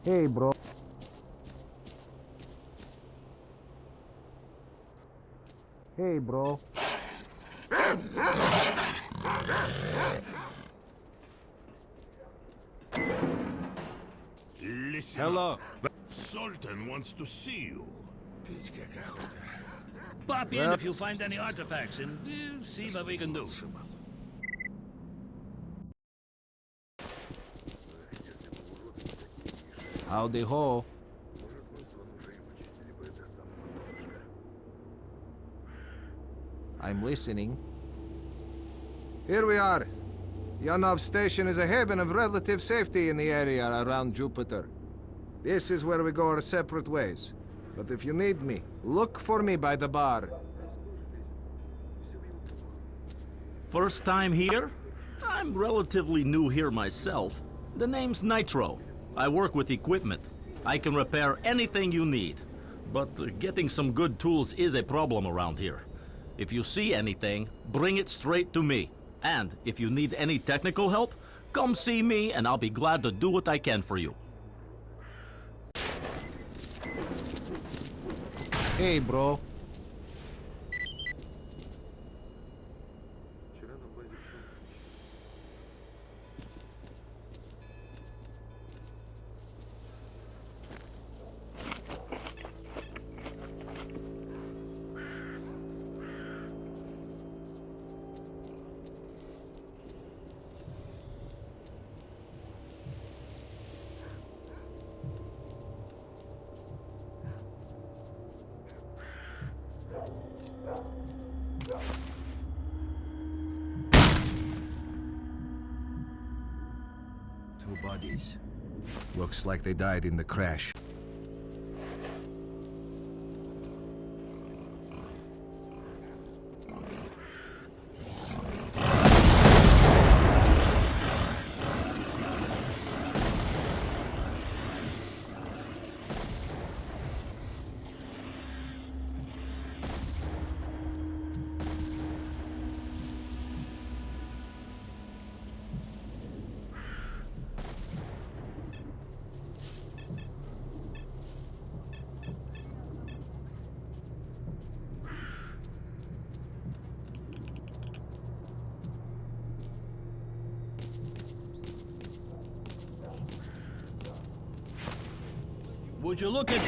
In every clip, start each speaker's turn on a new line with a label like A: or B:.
A: Hey, bro. Hey, bro.
B: Listen.
C: Hello.
B: Sultan wants to see you.
D: Pop in if you find any artifacts and we'll see what we can do.
C: Howdy ho. I'm listening. Here we are. Yanov Station is a haven of relative safety in the area around Jupiter. This is where we go our separate ways. But if you need me, look for me by the bar.
D: First time here? I'm relatively new here myself. The name's Nitro. I work with equipment. I can repair anything you need. But getting some good tools is a problem around here. If you see anything, bring it straight to me. And if you need any technical help, come see me and I'll be glad to do what I can for you.
C: Hey, bro. Two bodies. Looks like they died in the crash.
D: Would you look at...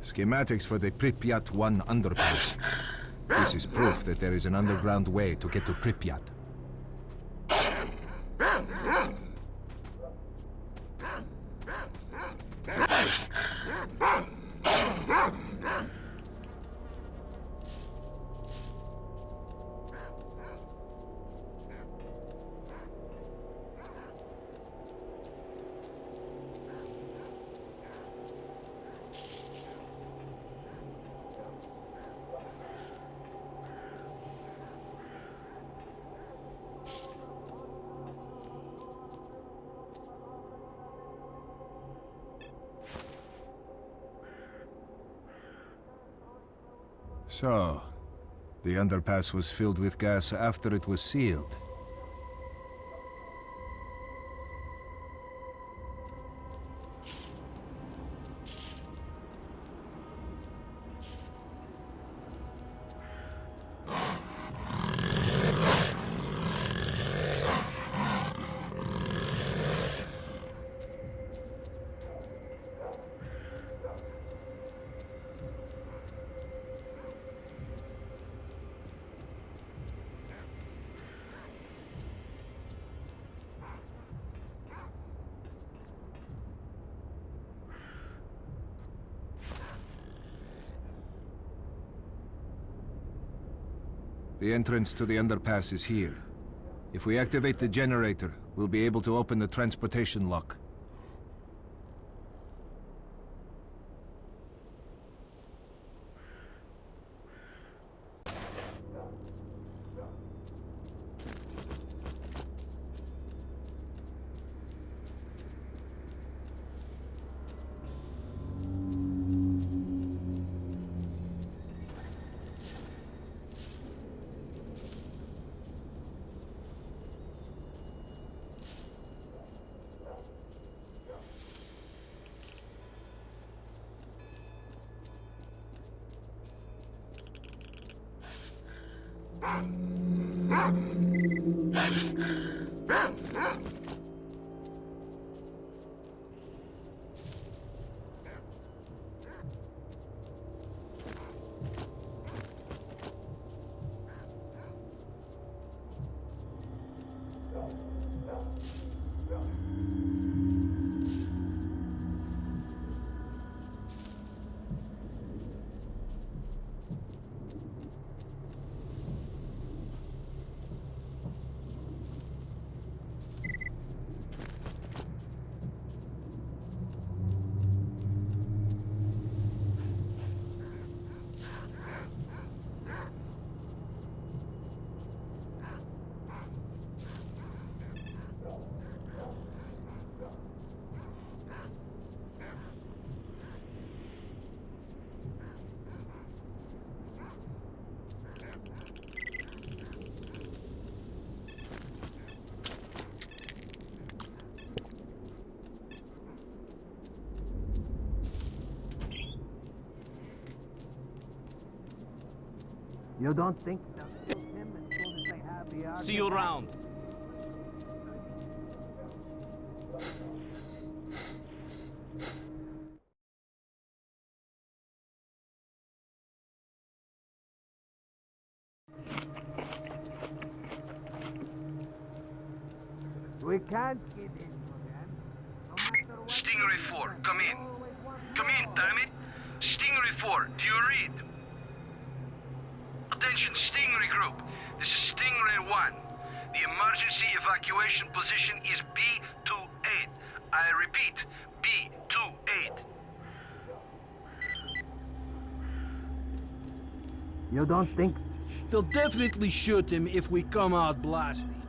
D: Schematics for the Pripyat 1 underpass. This is proof that there is an underground way to get to Pripyat.
C: So, the underpass was filled with gas after it was sealed. The entrance to the underpass is here. If we activate the generator, we'll be able to open the transportation lock.
A: You don't think they'll kill him as soon as they have the argument?
D: See you around.
A: We can't give in to them. No matter what.
E: Stingray 4, come in. Come in, damn it! Stingray 4, do you read? Attention, Stingray Group. This is Stingray 1. The emergency evacuation position is B28. I repeat, B28.
A: You don't think
F: They'll definitely shoot him if we come out blasting.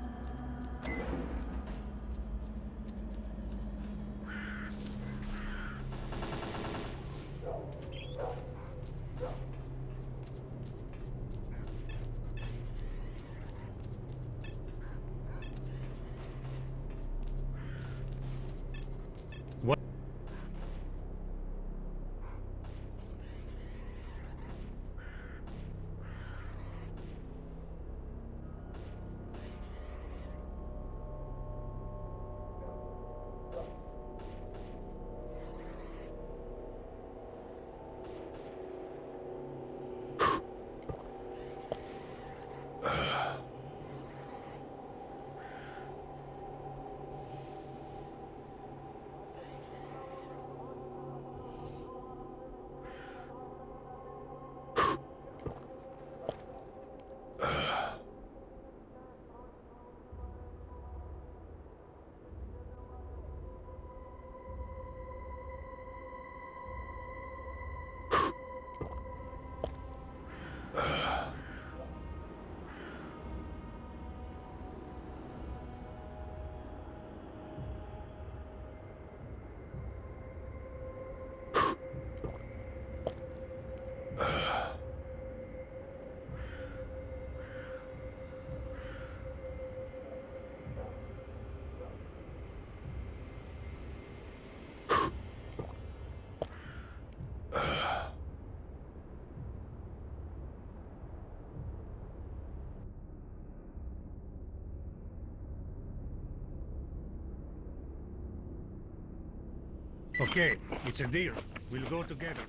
G: Okay, it's a deal. We'll go together.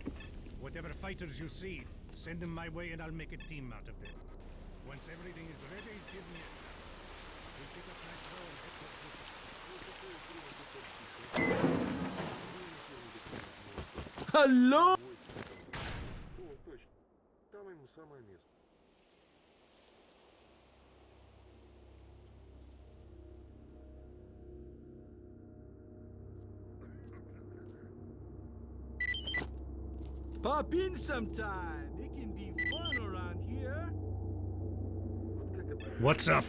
G: Whatever fighters you see, send them my way and I'll make a team out of them. Once everything is ready, give me a... We'll pick up Nitro and head for
F: Hello?
H: О, точно. Там ему самое место.
F: Pop in sometime. It can be fun around here.
H: Вот как это...
G: What's up?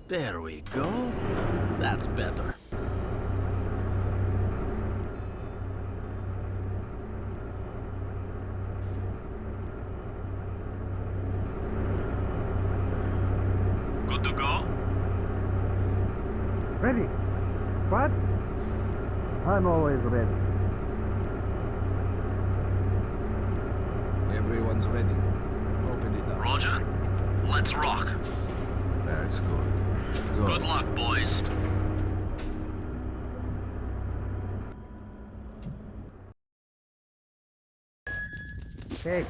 D: There we go. That's better.
E: Good to go?
A: Ready? What? I'm always ready.
C: Everyone's ready. Open it up.
D: Roger. Let's rock.
C: That's good. Go.
D: Good luck, boys.
A: Hey.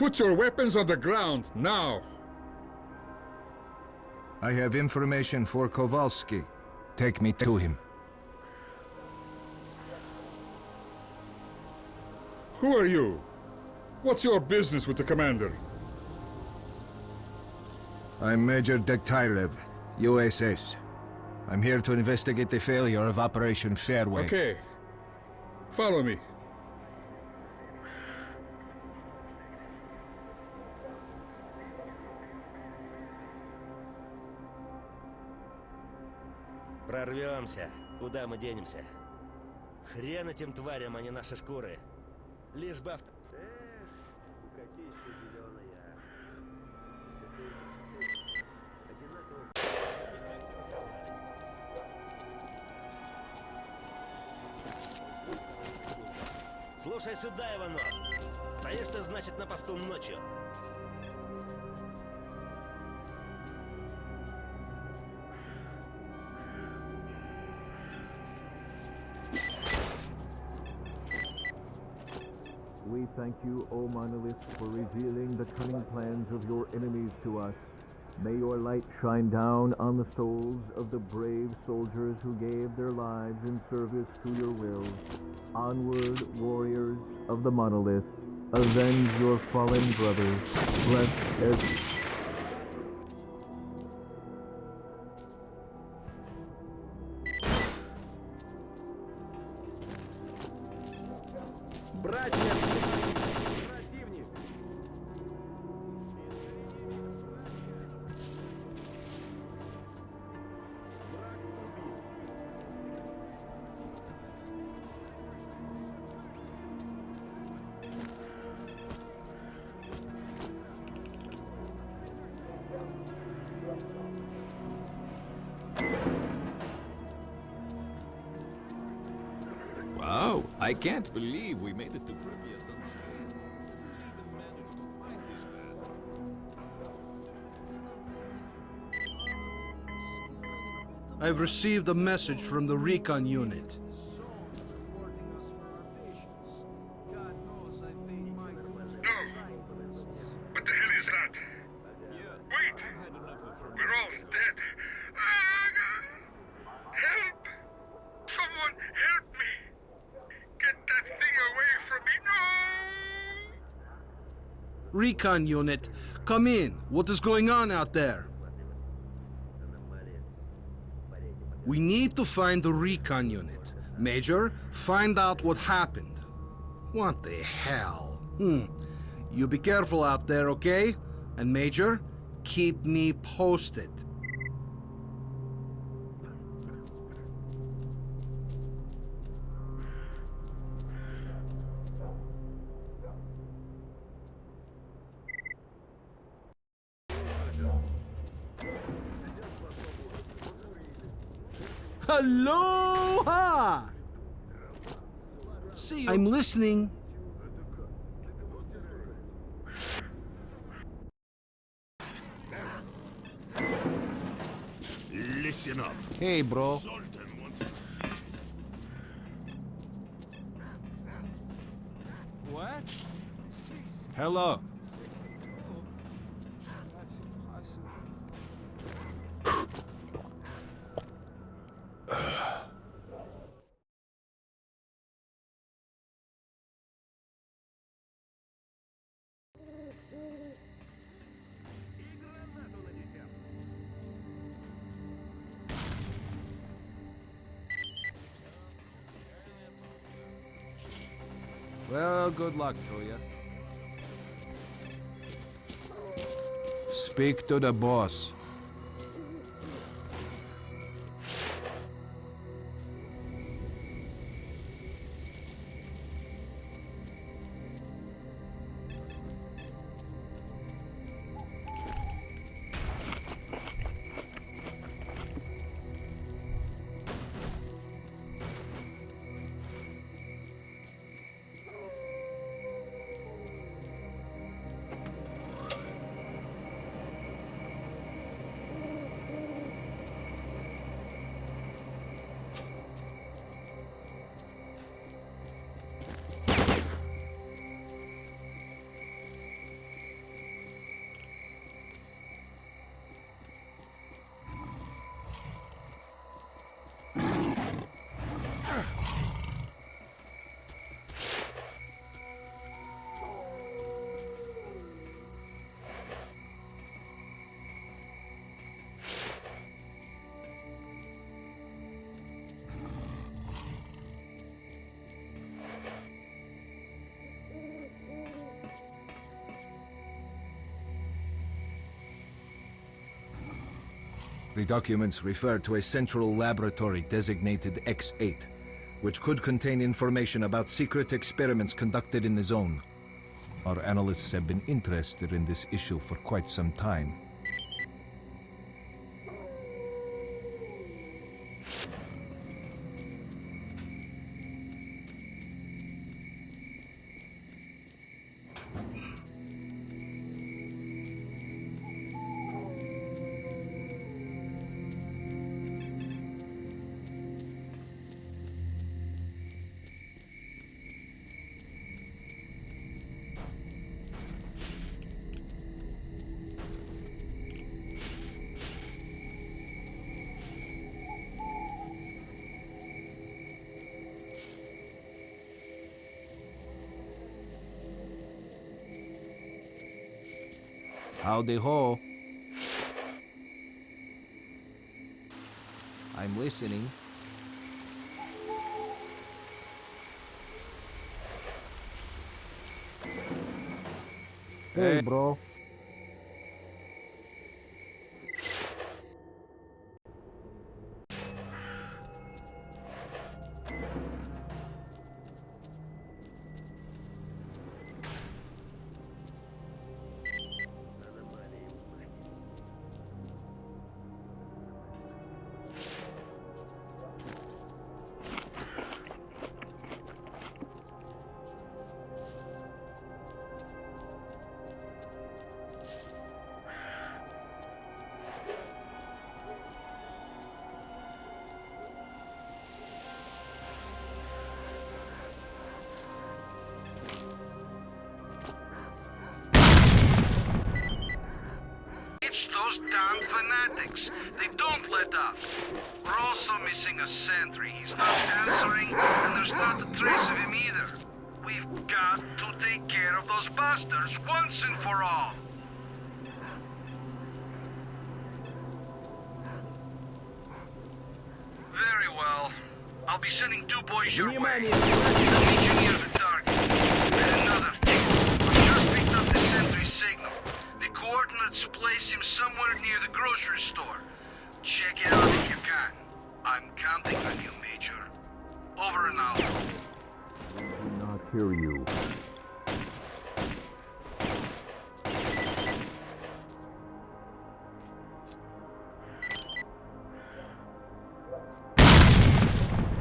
I: Put your weapons on the ground, now!
C: I have information for Kowalski. Take me to him.
I: Who are you? What's your business with the commander?
C: I'm Major Degtyarev, USS. I'm here to investigate the failure of Operation Fairway.
I: Okay. Follow me.
J: Прорвемся. Куда мы денемся? Хрен этим тварям, а не наши шкуры. Лишь бы авто... Слушай сюда, Иванов. Стоишь ты, значит, на посту ночью.
K: We thank you, O Monolith, for revealing the cunning plans of your enemies to us. May your light shine down on the souls of the brave soldiers who gave their lives in service to your will. Onward, warriors of the Monolith, avenge your fallen brothers. Bless as...
L: Wow, I can't believe we made it to Pripyat unscathed. We even managed to find this path.
F: I've received a message from the recon unit.
M: What the hell is that? Wait! We're all dead. Help! Someone help me! Get that thing away from me! No!
F: Recon unit, come in. What is going on out there? We need to find the recon unit. Major, find out what happened. What the hell? You be careful out there, okay? And Major, keep me posted. Aloha! See you. I'm listening.
B: Listen up.
C: Hey, bro.
B: Sultan wants to see
C: What? Hello. That's impossible. Well, good luck to you. Speak to the boss. The documents refer to a central laboratory designated X8, which could contain information about secret experiments conducted in the zone. Our analysts have been interested in this issue for quite some time. Howdy ho. I'm listening.
K: Hey, bro.
E: It's those damn fanatics. They don't let up. We're also missing a sentry. He's not answering, and there's not a trace of him either. We've got to take care of those bastards once and for all. Very well. I'll be sending 2 boys your way. They'll meet you near the target. And another thing. I've just picked up the sentry signal. The coordinates place him somewhere near the grocery store. Check it out if you can. I'm counting on you, Major. Over and out.
K: I do not hear you.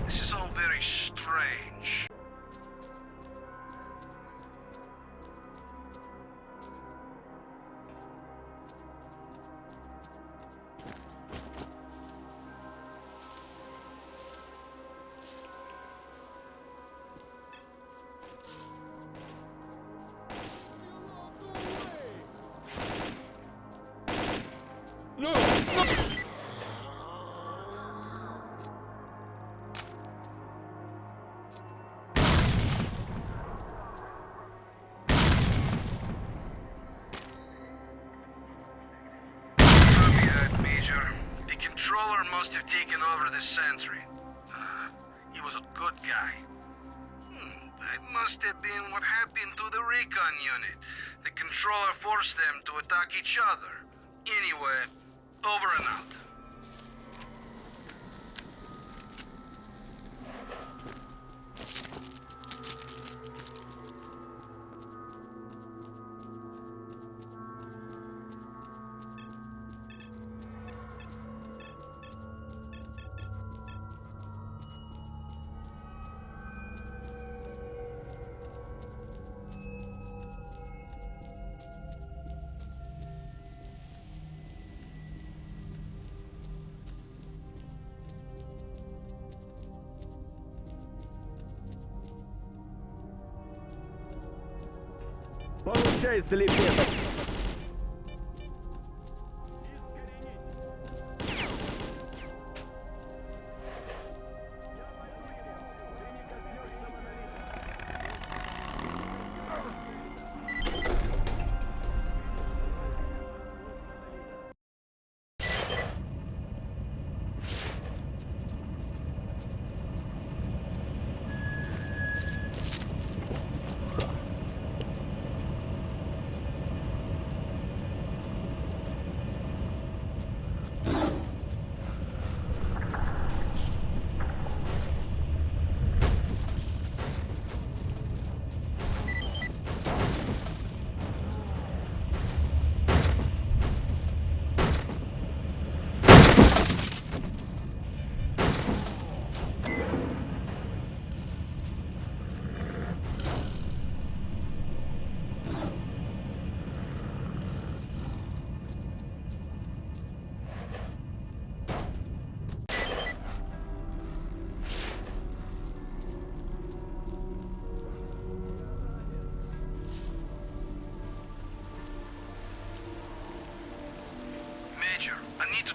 E: This is all very strange. The controller must have taken over the sentry. He was a good guy. That must have been what happened to the recon unit. The controller forced them to attack each other. Anyway, over and out.
A: Получается ли это?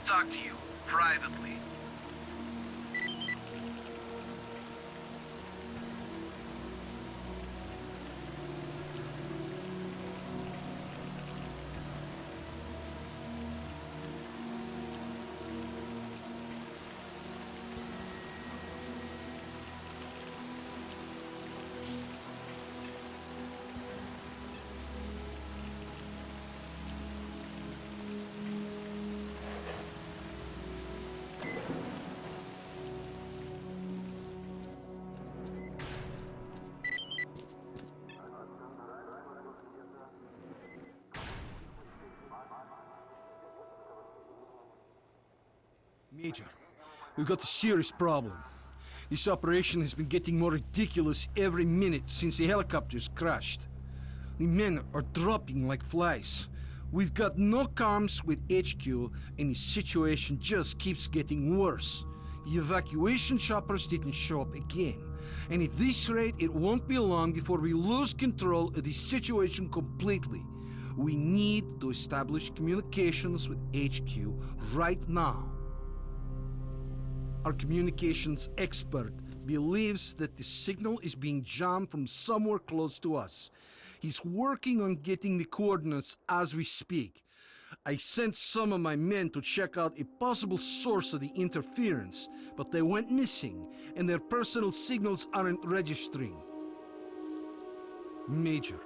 E: talk to you privately.
F: Major, we've got a serious problem. This operation has been getting more ridiculous every minute since the helicopters crashed. The men are dropping like flies. We've got no comms with HQ, and the situation just keeps getting worse. The evacuation choppers didn't show up again, and at this rate it won't be long before we lose control of the situation completely. We need to establish communications with HQ right now. Our communications expert believes that the signal is being jammed from somewhere close to us. He's working on getting the coordinates as we speak. I sent some of my men to check out a possible source of the interference, but they went missing, and their personal signals aren't registering. Major,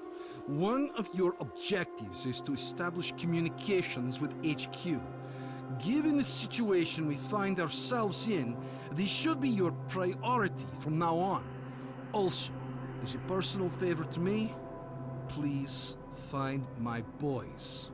F: one of your objectives is to establish communications with HQ. Given the situation we find ourselves in, this should be your priority from now on. Also, as a personal favor to me, please find my boys.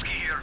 E: Here.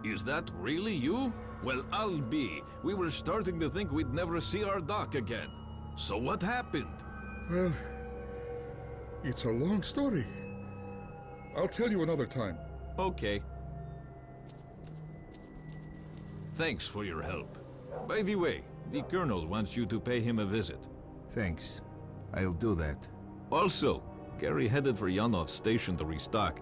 L: Is that really you? Well, I'll be. We were starting to think we'd never see our dock again. So what happened?
I: Well, it's a long story. I'll tell you another time.
L: Okay. Thanks for your help. By the way, the Colonel wants you to pay him a visit.
C: Thanks. I'll do that.
L: Also, Gary headed for Yanov's station to restock.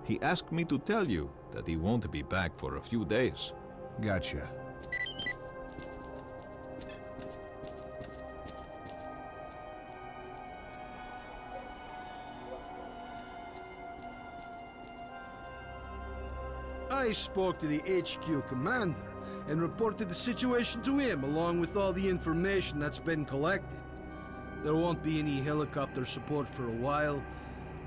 L: He asked me to tell you that he won't be back for a few days.
C: Gotcha.
F: I spoke to the HQ commander and reported the situation to him along with all the information that's been collected. There won't be any helicopter support for a while.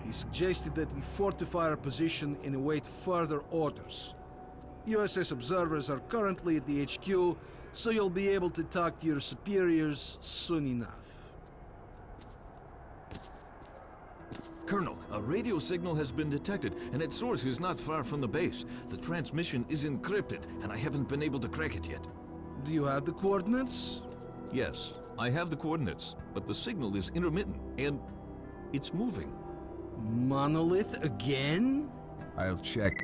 F: He suggested that we fortify our position and await further orders. USS observers are currently at the HQ, so you'll be able to talk to your superiors soon enough.
L: Colonel, a radio signal has been detected, and its source is not far from the base. The transmission is encrypted, and I haven't been able to crack it yet.
F: Do you have the coordinates?
L: Yes, I have the coordinates, but the signal is intermittent, and it's moving.
F: Monolith again?
C: I'll check.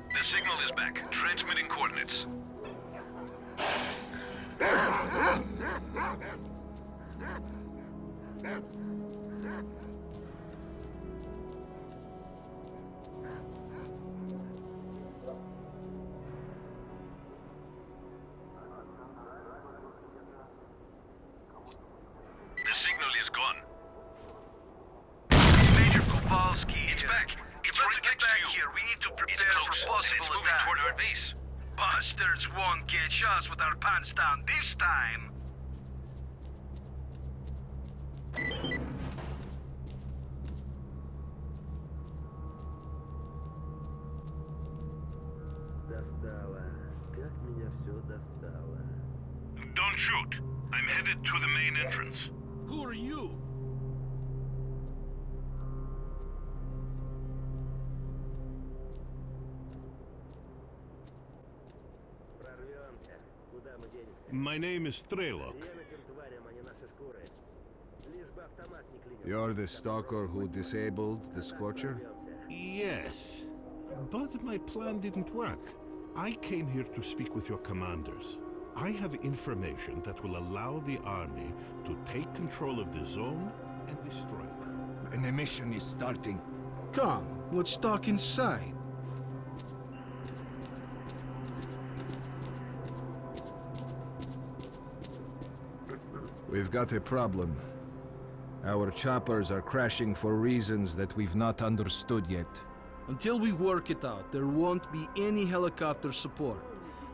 E: The signal is back. Transmitting coordinates. The signal is gone. Major Kowalski, it's back. It's right next to you. Here. We need to prepare for possible it's moving toward our base. Bastards won't catch us with our pants down this time.
J: Достало. Как меня все достало.
B: Don't shoot. I'm headed to the main entrance.
L: Who are you?
J: Прорвемся. Куда мы денемся?
B: My name is S.T.A.L.K.E.R.
J: Хрен этим тварям, а не наши шкуры. Лишь бы автомат не клинил.
C: You're the stalker who disabled the Scorcher?
B: Yes, but my plan didn't work. I came here to speak with your commanders. I have information that will allow the army to take control of the zone and destroy it.
C: And the mission is starting.
F: Come, let's talk inside.
C: We've got a problem. Our choppers are crashing for reasons that we've not understood yet.
F: Until we work it out, there won't be any helicopter support.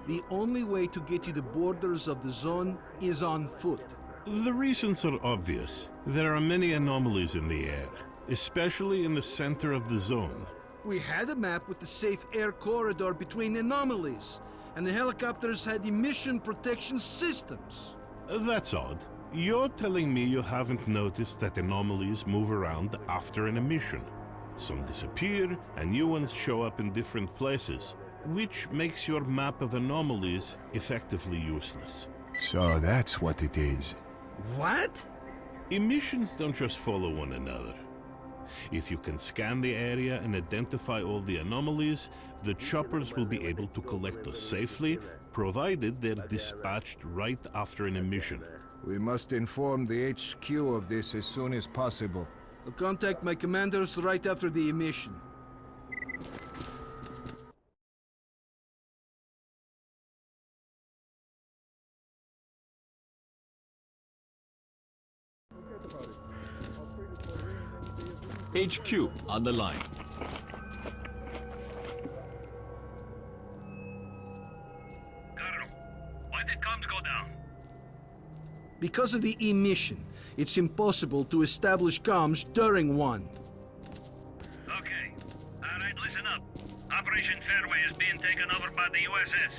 F: The only way to get to the borders of the zone is on foot.
B: The reasons are obvious. There are many anomalies in the air, especially in the center of the zone.
F: We had a map with the safe air corridor between anomalies, and the helicopters had emission protection systems.
B: That's odd. You're telling me you haven't noticed that anomalies move around after an emission. Some disappear, and new ones show up in different places, which makes your map of anomalies effectively useless.
C: So that's what it is.
F: What?
B: Emissions don't just follow one another. If you can scan the area and identify all the anomalies, the choppers will be able to collect us safely, provided they're dispatched right after an emission.
C: We must inform the HQ of this as soon as possible.
F: I'll contact my commanders right after the emission.
L: HQ on the line.
M: Colonel, why did comms go down?
F: Because of the emission, it's impossible to establish comms during one.
M: Okay. Alright, listen up. Operation Fairway is being taken over by the USS.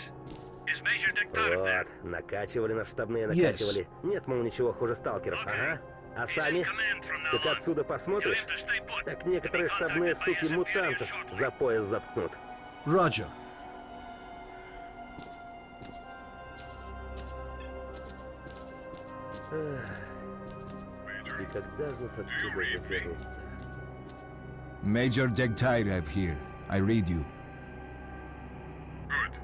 M: Is Major Degtyarev there?
J: Вот, накачивали нас штабные, накачивали. Нет, мол, ничего хуже сталкеров, ага. А сами? Как отсюда посмотришь, так некоторые штабные суки мутантов за пояс заткнут.
F: Roger.
J: И когда же нас отсюда заберут?
C: Major Degtyarev here. I read you.
I: Good.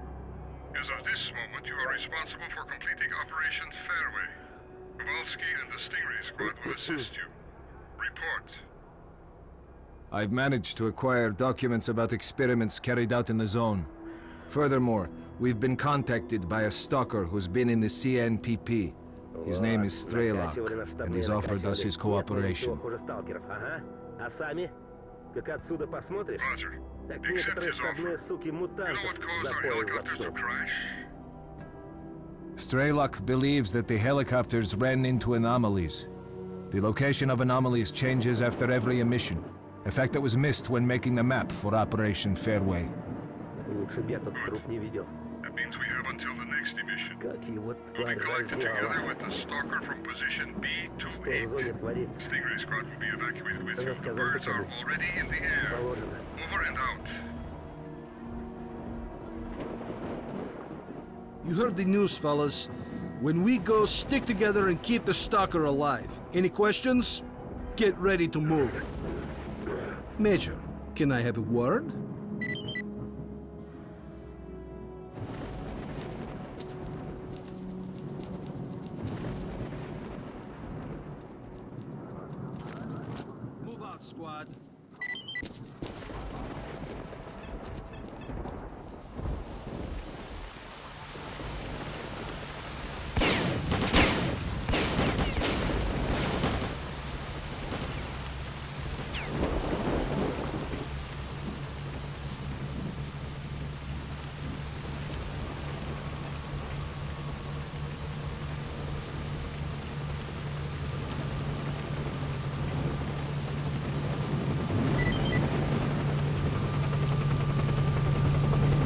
I: As of this moment, you are responsible for completing Operation Fairway. Kowalski and the Stingray squad will assist you. Report.
C: I've managed to acquire documents about experiments carried out in the zone. Furthermore, we've been contacted by a stalker who's been in the CNPP. His name is
J: Накачивали
C: S.T.A.L.K.E.R,
J: на
C: and
J: штабные,
C: he's offered us
J: накачивали.
C: his
J: Нет, мол, ничего
C: cooperation.
J: хуже сталкеров, ага. А сами? Как отсюда посмотришь?
I: Roger.
J: Так
I: We accept
J: некоторые
I: his
J: штабные
I: offer.
J: суки
I: You know
J: мутантов
I: what caused
J: за
I: our
J: пояс
I: helicopters to
J: заткнут.
I: crash?
C: S.T.A.L.K.E.R believes that the helicopters ran into anomalies. The location of anomalies changes after every emission, a fact that was missed when making the map for Operation Fairway.
J: Лучше б я тот труп не видел.
I: That means we have until the next emission.
J: Как его
I: We'll be
J: тварь
I: collected together
J: разделала.
I: with the stalker from position
J: Что в
I: B28.
J: зоне творится?
I: Stingray squad will be evacuated with you. The
J: Рассказал
I: birds are
J: почему.
I: already in the air.
J: Положено.
I: Over and out.
F: You heard the news, fellas. When we go, stick together and keep the stalker alive. Any questions? Get ready to move. Major, can I have a word? Move out, squad.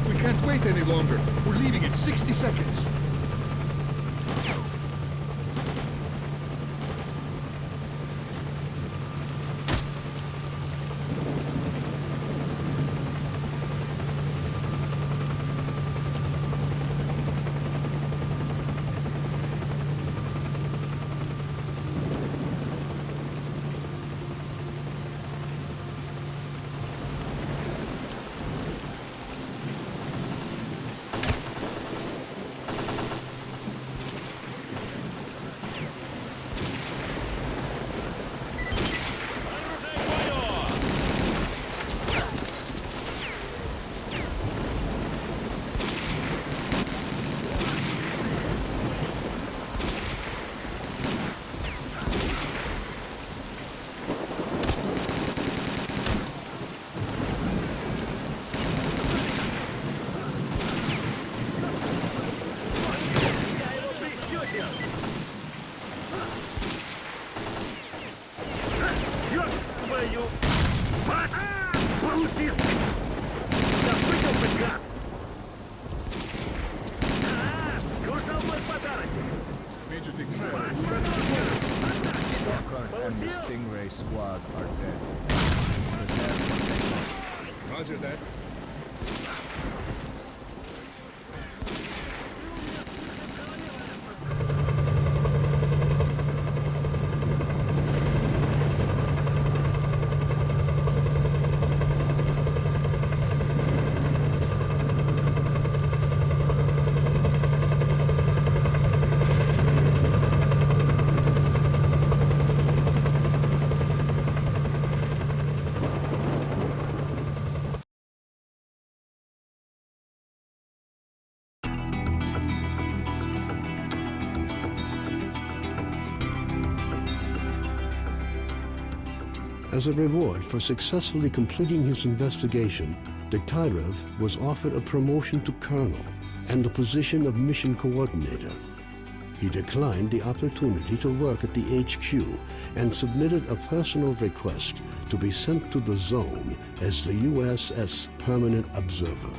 N: We can't wait any longer. We're leaving in 60 seconds. Major Degtyarev.
C: S.T.A.L.K.E.R and the Stingray squad are dead.
N: Roger that.
O: As a reward for successfully completing his investigation, Degtyarev was offered a promotion to colonel and the position of mission coordinator. He declined the opportunity to work at the HQ and submitted a personal request to be sent to the zone as the USS Permanent Observer.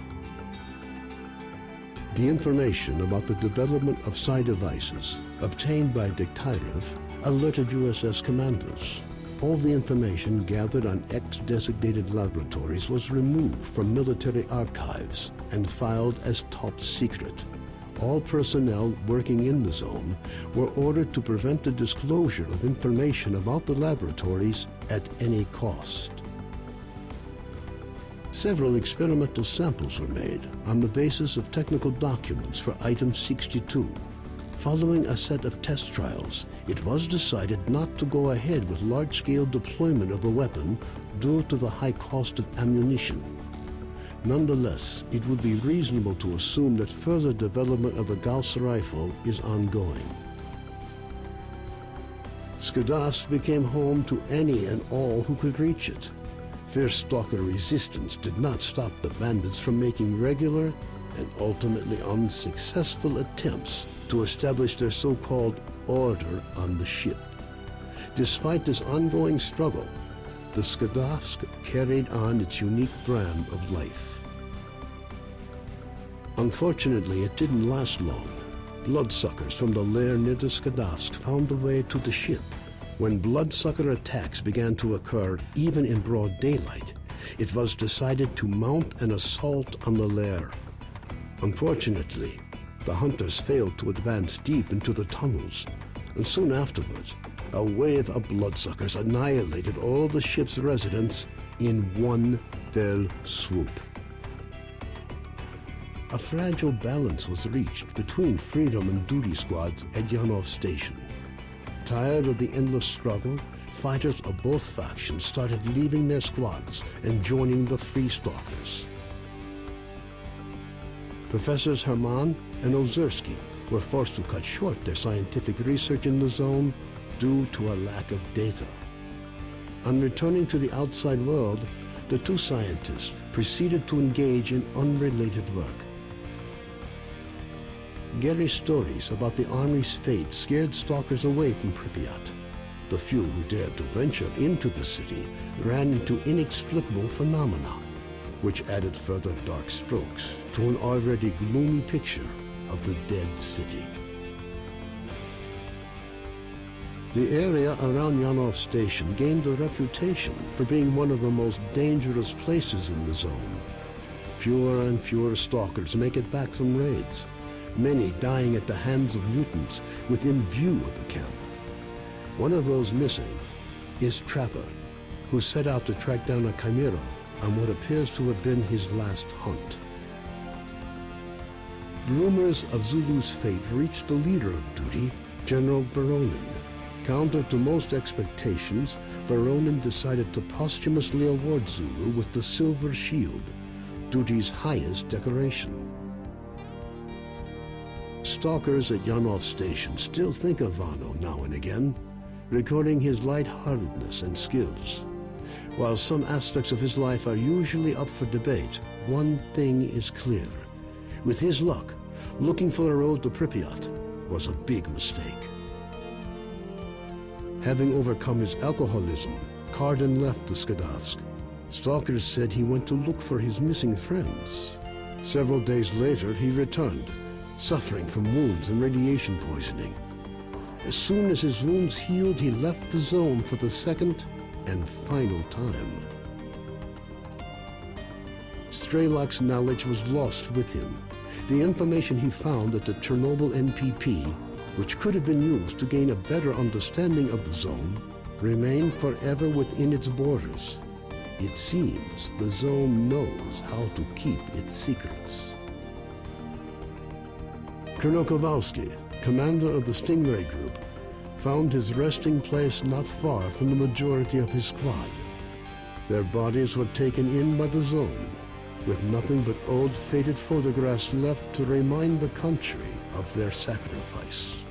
O: The information about the development of psi devices obtained by Degtyarev alerted USS commanders. All the information gathered on X-designated laboratories was removed from military archives and filed as top secret. All personnel working in the zone were ordered to prevent the disclosure of information about the laboratories at any cost. Several experimental samples were made on the basis of technical documents for Item 62. Following a set of test trials, it was decided not to go ahead with large-scale deployment of the weapon due to the high cost of ammunition. Nonetheless, it would be reasonable to assume that further development of the Gauss rifle is ongoing. Skadovsk became home to any and all who could reach it. Fierce stalker resistance did not stop the bandits from making regular and ultimately unsuccessful attempts to establish their so-called order on the ship. Despite this ongoing struggle, the Skadovsk carried on its unique brand of life. Unfortunately, it didn't last long. Bloodsuckers from the lair near the Skadovsk found a way to the ship. When bloodsucker attacks began to occur even in broad daylight, it was decided to mount an assault on the lair. Unfortunately, the hunters failed to advance deep into the tunnels, and soon afterwards, a wave of bloodsuckers annihilated all the ship's residents in one fell swoop. A fragile balance was reached between freedom and duty squads at Yanov Station. Tired of the endless struggle, fighters of both factions started leaving their squads and joining the Free Stalkers. Professors Herman and Ozersky were forced to cut short their scientific research in the zone due to a lack of data. On returning to the outside world, the two scientists proceeded to engage in unrelated work. Gary's stories about the Army's fate scared stalkers away from Pripyat. The few who dared to venture into the city ran into inexplicable phenomena, which added further dark strokes to an already gloomy picture of the dead city. The area around Yanov Station gained a reputation for being one of the most dangerous places in the zone. Fewer and fewer stalkers make it back from raids, many dying at the hands of mutants within view of the camp. One of those missing is Trapper, who set out to track down a chimera on what appears to have been his last hunt. Rumors of Zulu's fate reached the leader of duty, General Voronin. Counter to most expectations, Voronin decided to posthumously award Zulu with the Silver Shield, duty's highest decoration. Stalkers at Yanov Station still think of Vano now and again, recording his lightheartedness and skills. While some aspects of his life are usually up for debate, one thing is clear. With his luck, looking for a road to Pripyat was a big mistake. Having overcome his alcoholism, Cardin left the Skadovsk. Stalkers said he went to look for his missing friends. Several days later, he returned, suffering from wounds and radiation poisoning. As soon as his wounds healed, he left the zone for the second and final time. Strelok's knowledge was lost with him. The information he found at the Chernobyl NPP, which could have been used to gain a better understanding of the zone, remained forever within its borders. It seems the zone knows how to keep its secrets. Colonel Kowalski, commander of the Stingray Group, found his resting place not far from the majority of his squad. Their bodies were taken in by the zone, with nothing but old faded photographs left to remind the country of their sacrifice.